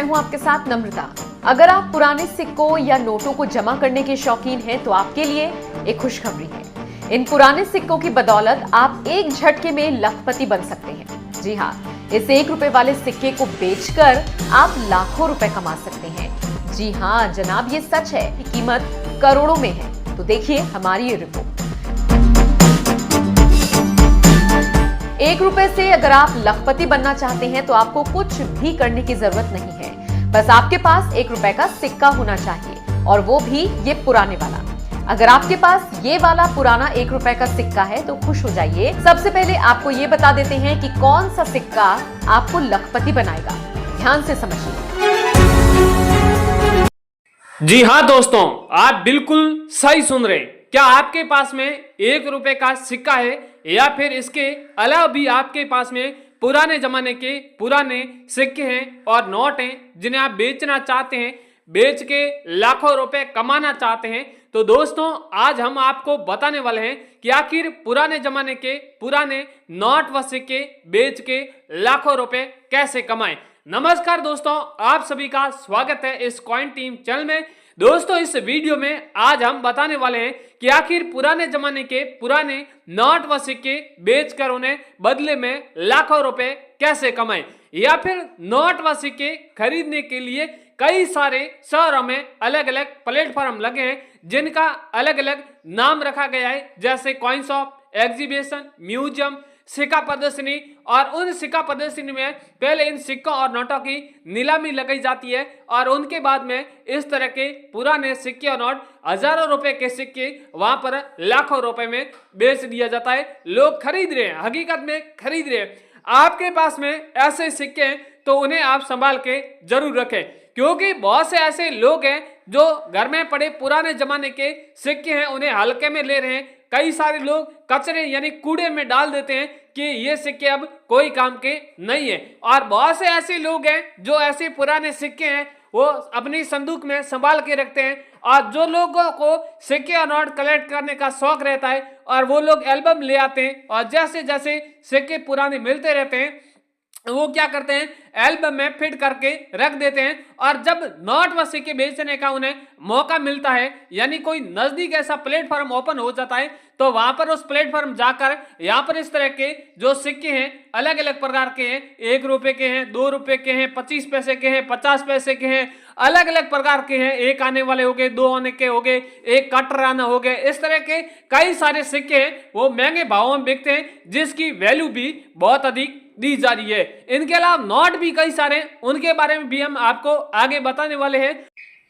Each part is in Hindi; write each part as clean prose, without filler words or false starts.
हूं आपके साथ नम्रता। अगर आप पुराने सिक्कों या नोटों को जमा करने के शौकीन हैं तो आपके लिए एक खुशखबरी है। इन पुराने सिक्कों की बदौलत आप एक झटके में लखपति बन सकते हैं। जी हाँ, इस 1 रुपए वाले सिक्के को बेचकर आप लाखों रुपए कमा सकते हैं। जी हाँ जनाब, ये सच है कि कीमत करोड़ों में है। तो देखिए हमारी ये रिपोर्ट। 1 रुपए से अगर आप लखपति बनना चाहते हैं तो आपको कुछ भी करने की जरूरत नहीं है। बस आपके पास 1 रुपए का सिक्का होना चाहिए, और वो भी ये पुराने वाला। अगर आपके पास ये वाला पुराना 1 रुपए का सिक्का है तो खुश हो जाइए। सबसे पहले आपको ये बता देते हैं कि कौन सा सिक्का आपको लखपति बनाएगा। ध्यान से समझिए। जी हाँ दोस्तों, आप बिल्कुल सही सुन रहे हैं। क्या आपके पास में 1 रुपए का सिक्का है या फिर इसके अलावा भी आपके पास में पुराने जमाने के पुराने सिक्के हैं और नोट हैं जिन्हें आप बेचना चाहते हैं, बेच के लाखों रुपए कमाना चाहते हैं? तो दोस्तों आज हम आपको बताने वाले हैं कि आखिर पुराने जमाने के पुराने नोट व सिक्के बेच के लाखों रुपए कैसे कमाएं। नमस्कार दोस्तों, आप सभी का स्वागत है इस कॉइन टीम चैनल में। दोस्तों इस वीडियो में आज हम बताने वाले हैं कि आखिर पुराने जमाने के पुराने नोट व सिक्के बेचकर उन्हें बदले में लाखों रुपए कैसे कमाएं, या फिर नोट व सिक्के खरीदने के लिए कई सारे शहरों में अलग अलग प्लेटफॉर्म लगे हैं जिनका अलग अलग नाम रखा गया है, जैसे कॉइन शॉप, एग्जीबिशन, म्यूजियम, सिक्का प्रदर्शनी। और उन सिक्का प्रदर्शनी में पहले इन सिक्कों और नोटों की नीलामी लगाई जाती है और उनके बाद में इस तरह के पुराने सिक्के और नोट हजारों रुपए के सिक्के वहां पर लाखों रुपए में बेच दिया जाता है। लोग खरीद रहे हैं, हकीकत में खरीद रहे हैं। आपके पास में ऐसे सिक्के हैं तो उन्हें आप संभाल के जरूर रखें, क्योंकि बहुत से ऐसे लोग हैं जो घर में पड़े पुराने जमाने के सिक्के हैं उन्हें हल्के में ले रहे हैं। कई सारे लोग कचरे यानी कूड़े में डाल देते हैं कि ये सिक्के अब कोई काम के नहीं है। और बहुत से ऐसे लोग हैं जो ऐसे पुराने सिक्के हैं वो अपनी संदूक में संभाल के रखते हैं। और जो लोगों को सिक्के और नोट कलेक्ट करने का शौक रहता है और वो लोग एल्बम ले आते हैं और जैसे जैसे सिक्के पुराने मिलते रहते हैं वो क्या करते हैं, एल्बम में फिट करके रख देते हैं। और जब नोट व सिक्के बेचने का उन्हें मौका मिलता है, यानी कोई नजदीक ऐसा प्लेटफॉर्म ओपन हो जाता है, तो वहां पर उस प्लेटफॉर्म जाकर यहाँ पर इस तरह के जो सिक्के हैं अलग अलग प्रकार के हैं, 1 रुपए के हैं, 2 रुपए के हैं, 25 पैसे के हैं, 50 पैसे के हैं, अलग अलग प्रकार के हैं। 1 आने वाले हो गए, 2 आने के हो गए, 1 कटर आना हो गए। इस तरह के कई सारे सिक्के हैं वो महंगे भावों में बिकते हैं जिसकी वैल्यू भी बहुत अधिक दी जा रही है। इनके अलावा नोट भी कई सारे, उनके बारे में भी हम आपको आगे बताने वाले हैं।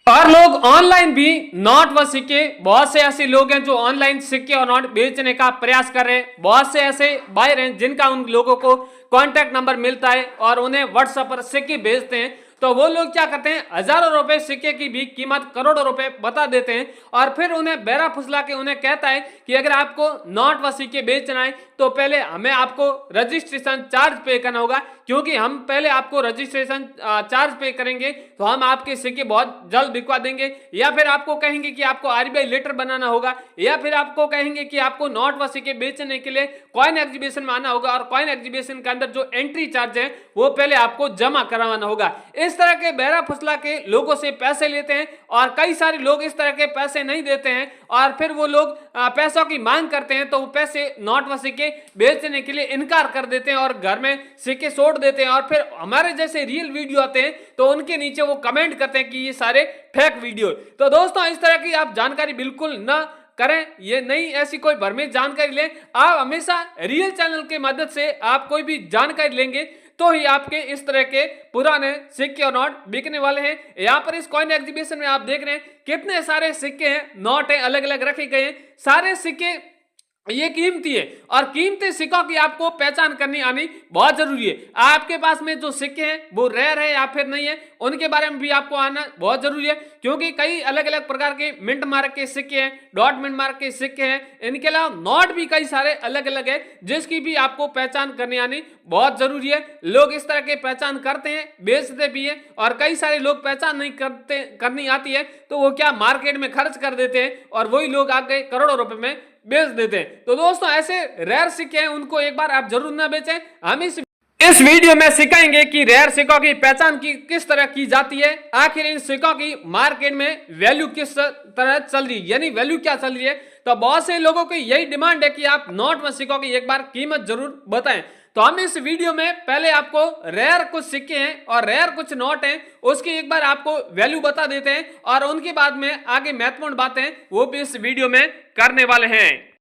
और लोग ऑनलाइन भी नोट व सिक्के, बहुत से ऐसे लोग हैं जो ऑनलाइन सिक्के और नोट बेचने का प्रयास कर रहे हैं। बहुत से ऐसे बायर हैं जिनका उन लोगों को कॉन्टैक्ट नंबर मिलता है और उन्हें व्हाट्सएप पर सिक्के भेजते हैं। तो वो लोग क्या करते हैं, हजारों रुपए सिक्के की भी कीमत करोड़ों रुपए बता देते हैं और फिर उन्हें बेरा फुसला के उन्हें कहता है कि अगर आपको नोट व सिक्के बेचना है तो पहले हमें आपको रजिस्ट्रेशन चार्ज पे करना होगा, क्योंकि हम पहले आपको रजिस्ट्रेशन चार्ज पे करेंगे तो हम आपके सिक्के बहुत जल्द बिकवा देंगे। या फिर आपको कहेंगे कि आपको आरबीआई लेटर बनाना होगा, या फिर आपको कहेंगे कि आपको नोट व सिक्के बेचने के लिए कॉइन एग्जीबिशन में आना होगा और कॉइन एग्जीबिशन के अंदर जो एंट्री चार्ज है वो पहले आपको जमा करवाना होगा। इस तरह के बहरा फुसला के लोगों से पैसे लेते हैं और कई सारे लोग इस तरह के पैसे नहीं देते हैं और फिर वो लोग पैसों की मांग करते हैं तो वो पैसे नोट व सिक्के बेचने के लिए इनकार कर देते हैं और घर में सिक्के छोड़ देते हैं। और फिर हमारे जैसे रियल वीडियो आते हैं तो उनके नीचे वो कमेंट करते हैं कि ये सारे फेक वीडियो। तो दोस्तों इस तरह की आप जानकारी बिल्कुल ना करें, ये नहीं ऐसी कोई भरपूर जानकारी लें। आप हमेशा रियल चैनल के मदद से आप कोई भी जानकारी लेंगे तो ही आपके इस तरह के पुराने सिक्के और नोट बिकने वाले हैं। यहाँ पर इस कॉइन एग्जीबिशन में आप देख रहे हैं कितने सारे सिक्के हैं, नोट हैं, अलग अलग रखे गए हैं। सारे सिक्के ये कीमती है और कीमती सिक्कों की आपको पहचान करनी आनी बहुत जरूरी है। आपके पास में जो सिक्के हैं वो रेयर है या फिर नहीं है उनके बारे में भी आपको आना बहुत जरूरी है, क्योंकि कई अलग अलग प्रकार के मिंट मार्क के सिक्के हैं, डॉट मिंट मार्क के सिक्के हैं। इनके अलावा नोट भी कई सारे अलग अलग है जिसकी भी आपको पहचान करनी आनी बहुत जरूरी है। लोग इस तरह के पहचान करते हैं, बेचते भी हैं, और कई सारे लोग पहचान नहीं करनी आती है तो वो क्या मार्केट में खर्च कर देते हैं और वही लोग आगे करोड़ों रुपए में बेच देते हैं। तो दोस्तों ऐसे रेयर सिक्के हैं उनको एक बार आप जरूर ना बेचें। हम इस वीडियो में सिखाएंगे कि रेयर सिक्कों की पहचान किस तरह की जाती है, आखिर इन सिक्कों की मार्केट में वैल्यू किस तरह चल रही है, यानी वैल्यू क्या चल रही है। तो बहुत से लोगों की यही डिमांड है कि आप नोट में सिक्कों की एक बार कीमत जरूर बताएं। तो हम इस वीडियो में पहले आपको रेयर कुछ सिक्के हैं और रेयर कुछ नोट हैं, उसकी एक बार आपको वैल्यू बता देते हैं और उनके बाद में आगे महत्वपूर्ण बातें वो भी इस वीडियो में करने वाले हैं।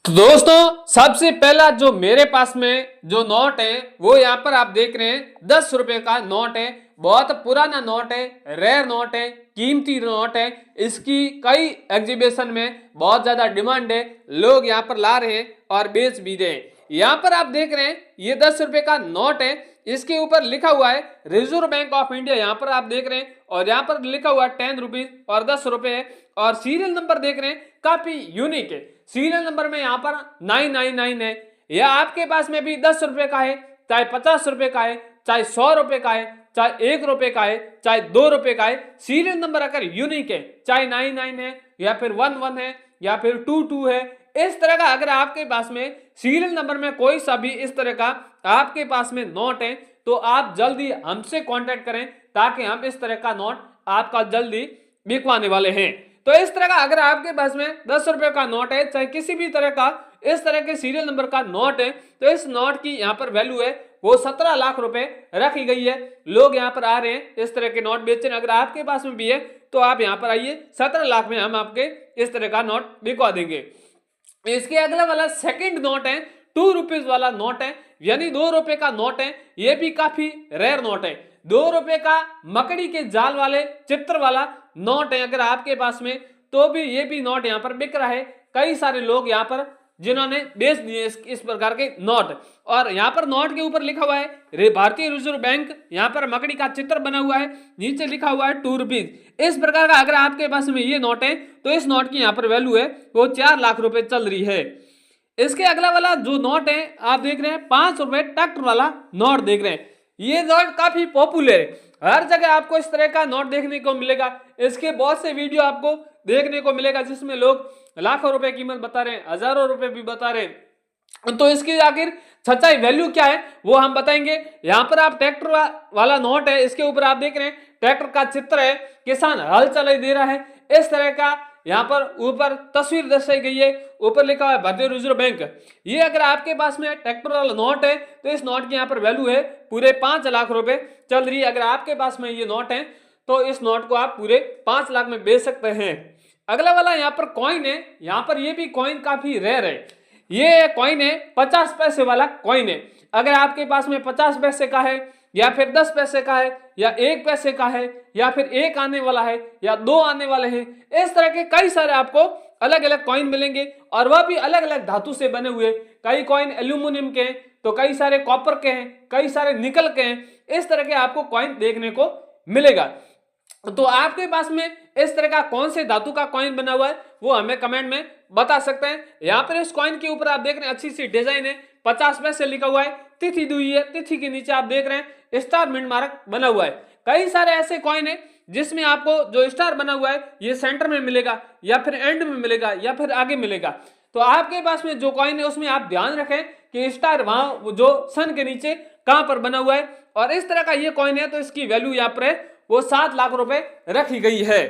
तो दोस्तों, सबसे पहला जो मेरे पास में जो नोट है वो यहाँ पर आप देख रहे हैं 10 रुपए का नोट है। बहुत पुराना नोट है, रेयर नोट है, कीमती नोट है। इसकी कई एग्जीबिशन में बहुत ज्यादा डिमांड है, लोग यहाँ पर ला रहे हैं और बेच भी रहे हैं। यहाँ पर आप देख रहे हैं ये 10 रुपए का नोट है, इसके ऊपर लिखा हुआ है रिजर्व बैंक ऑफ इंडिया, यहाँ पर आप देख रहे हैं, और यहाँ पर लिखा हुआ है 10 रुपीज और 10 रुपए है। और सीरियल नंबर देख रहे हैं, काफी यूनिक है। सीरियल नंबर में यहाँ पर 999 है। या आपके पास में भी 10 रुपए का है, चाहे 50 रुपए का है, चाहे 100 रुपए का है, चाहे 1 रुपए का है, चाहे 2 रुपए का है। सीरियल नंबर अगर यूनिक है, चाहे 99 है या फिर 11 है या फिर 22 है, इस तरह का अगर आपके पास में सीरियल नंबर में कोई सा भी इस तरह का आपके पास में नोट है तो आप जल्दी हमसे कांटेक्ट करें, ताकि हम इस तरह का नोट आपका जल्दी बिकवाने वाले हैं। तो इस तरह का अगर आपके पास में 10 रुपए का नोट है, चाहे किसी भी तरह का इस तरह के सीरियल नंबर का नोट है, तो इस नोट की यहाँ पर वैल्यू है वो 17 लाख रुपए रखी गई है। लोग यहाँ पर आ रहे हैं इस तरह के नोट बेचने। अगर आपके पास में भी है तो आप यहाँ पर आइए, 17 लाख में हम आपके इस तरह का नोट बिकवा देंगे। इसके अगला वाला सेकंड नोट है, 2 रुपीज वाला नोट है, यानी 2 रुपए का नोट है। ये भी काफी रेयर नोट है। 2 रुपए का मकड़ी के जाल वाले चित्र वाला नोट है अगर आपके पास में, तो भी ये भी नोट यहाँ पर बिक रहा है। कई सारे लोग यहाँ पर जिन्होंने बेच दिए इस प्रकार के नोट। और यहाँ पर नोट के ऊपर लिखा हुआ है भारतीय रिजर्व बैंक, यहाँ पर मकड़ी का चित्र बना हुआ है, नीचे लिखा हुआ है 2 रुपीज। इस प्रकार का अगर आपके पास में ये नोट है तो इस नोट की यहाँ पर वैल्यू है वो 4 लाख रुपए चल रही है। इसके अगला वाला जो नोट है आप देख रहे हैं 5 रुपए ट्रैक्टर वाला नोट देख रहे हैं। ये नोट काफी पॉपुलर है, हर जगह आपको इस तरह का नोट देखने को मिलेगा। इसके बहुत से वीडियो आपको देखने को मिलेगा जिसमें लोग लाखों रुपए कीमत बता रहे हैं, हजारों रुपए भी बता रहे हैं। तो इसकी आखिर सच्चाई वैल्यू क्या है वो हम बताएंगे। यहाँ पर आप ट्रैक्टर वाला नोट है, इसके ऊपर आप देख रहे हैं ट्रैक्टर का चित्र है, किसान हल चलाई दे रहा है, इस तरह का यहाँ पर ऊपर तस्वीर दर्शाई गई है, ऊपर लिखा हुआ है भारतीय रिजर्व बैंक। ये अगर आपके पास में ट्रैक्टर वाला नोट है तो इस नोट की यहाँ पर वैल्यू है पूरे 5 लाख रुपए चल रही है। अगर आपके पास में ये नोट है तो इस नोट को आप पूरे 5 लाख में बेच सकते हैं। अगला वाला यहाँ पर कॉइन है, यहाँ पर ये भी कॉइन काफी रेयर है। ये कॉइन है 50 पैसे वाला कॉइन है। अगर आपके पास में 50 पैसे का है या फिर 10 पैसे का है या 1 पैसे का है या फिर 1 आने वाला है या 2 आने वाले हैं, इस तरह के कई सारे आपको अलग अलग कॉइन मिलेंगे और वह भी अलग अलग धातु से बने हुए। कई कॉइन एल्यूमिनियम के हैं, तो कई सारे कॉपर के हैं, कई सारे निकल के हैं। इस तरह के आपको कॉइन देखने को मिलेगा। तो आपके पास में इस तरह का कौन से धातु का कॉइन बना हुआ है वो हमें कमेंट में बता सकते हैं। यहाँ पर इस कॉइन के ऊपर आप देख रहे हैं अच्छी सी डिजाइन है, 50 पैसे लिखा हुआ है, तिथि दी हुई है, तिथि के नीचे आप देख रहे हैं स्टार मिंट मार्क बना हुआ है। कई सारे ऐसे कॉइन है जिसमें आपको जो स्टार बना हुआ है ये सेंटर में मिलेगा या फिर एंड में मिलेगा या फिर आगे मिलेगा। तो आपके पास में जो कॉइन है उसमें आप ध्यान रखें कि स्टार वहां जो सन के नीचे कहां पर बना हुआ है। और इस तरह का ये कॉइन है तो इसकी वैल्यू यहाँ पर है वो 7 लाख रुपए रखी गई है।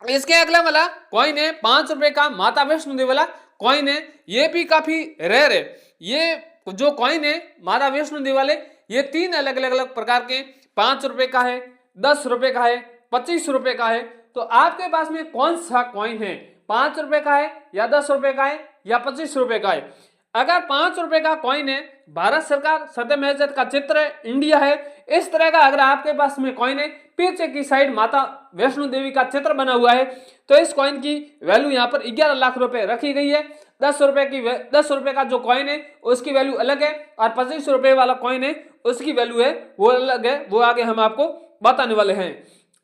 इसके अगला वाला कॉइन है 5 रुपए का माता वैष्णो देवी वाला कॉइन है। ये भी काफी रेयर है। ये जो कॉइन है माता वैष्णो देवी वाले, ये 3 अलग अलग प्रकार के 5 रुपए का है, 10 रुपए का है, 25 रुपए का है। तो आपके पास में कौन सा कॉइन है, 5 रुपए का है या 10 रुपए का है या 25 रुपए का है? अगर 5 रुपए का कॉइन है, भारत सरकार सत्यम मैजत का चित्र है, इंडिया है, इस तरह का अगर आपके पास में कॉइन है, पीछे की साइड माता वैष्णो देवी का चित्र बना हुआ है, तो इस कॉइन की वैल्यू यहाँ पर 11 लाख रुपए रखी गई है। 10 रुपए का जो कॉइन है उसकी वैल्यू अलग है और 25 रुपए वाला कॉइन है उसकी वैल्यू है वो अलग है, वो आगे हम आपको बताने वाले हैं।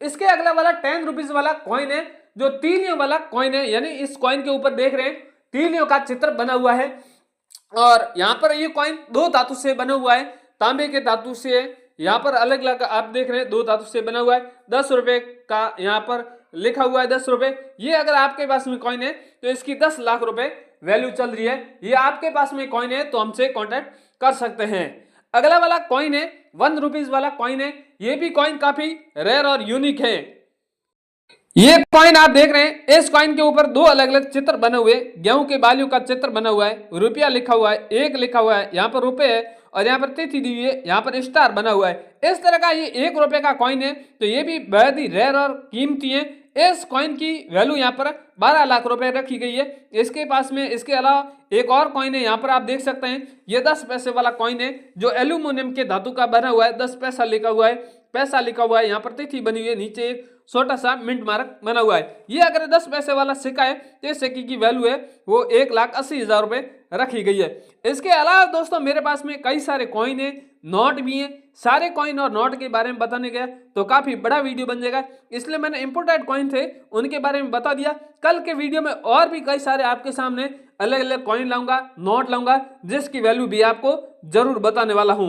इसके अगला वाला 10 रुपीज वाला कॉइन है जो तीलियों वाला कॉइन है, यानी इस कॉइन के ऊपर देख रहे हैं तीलियों का चित्र बना हुआ है। और यहाँ पर ये कॉइन 2 धातु से बना हुआ है, तांबे के धातु से है। यहाँ पर अलग अलग आप देख रहे हैं 2 धातु से बना हुआ है। 10 रुपए का यहाँ पर लिखा हुआ है 10 रुपए। ये अगर आपके पास में कॉइन है तो इसकी 10 लाख रुपए वैल्यू चल रही है। ये आपके पास में कॉइन है तो हमसे कांटेक्ट कर सकते हैं। अगला वाला कॉइन है 1 रुपीज वाला कॉइन है। ये भी कॉइन काफी रेयर और यूनिक है। ये कॉइन आप देख रहे हैं, इस कॉइन के ऊपर 2 अलग अलग चित्र बने हुए, गेहूं के बालियों का चित्र बना हुआ है, रुपया लिखा हुआ है, 1 लिखा हुआ है, यहाँ पर रुपए है और यहाँ पर तिथि दी हुई है, यहाँ पर स्टार बना हुआ है। इस तरह का ये 1 रुपए का कॉइन है, तो ये भी बेहद ही रेयर और कीमती है। इस कॉइन की वैल्यू यहाँ पर 12 लाख रुपए रखी गई है। इसके पास में इसके अलावा एक और कॉइन है, यहाँ पर आप देख सकते हैं, ये 10 पैसे वाला कॉइन है जो एल्यूमिनियम के धातु का बना हुआ है, 10 पैसा लिखा हुआ है, पैसा लिखा हुआ है, यहाँ पर तिथि बनी हुई है, नीचे एक छोटा सा मिंट मार्क बना हुआ है। ये अगर 10 पैसे वाला सिक्का है तो इस सिक्के की वैल्यू है वो 1,80,000 रुपए रखी गई है। इसके अलावा दोस्तों मेरे पास में कई सारे कॉइन है, नोट भी हैं। सारे कॉइन और नोट के बारे में बताने गया तो काफी बड़ा वीडियो बन जाएगा, इसलिए मैंने इंपोर्टेड कॉइन थे उनके बारे में बता दिया। कल के वीडियो में और भी कई सारे आपके सामने अलग अलग कॉइन लाऊंगा, नोट लाऊंगा, जिसकी वैल्यू भी आपको जरूर बताने वाला हूं।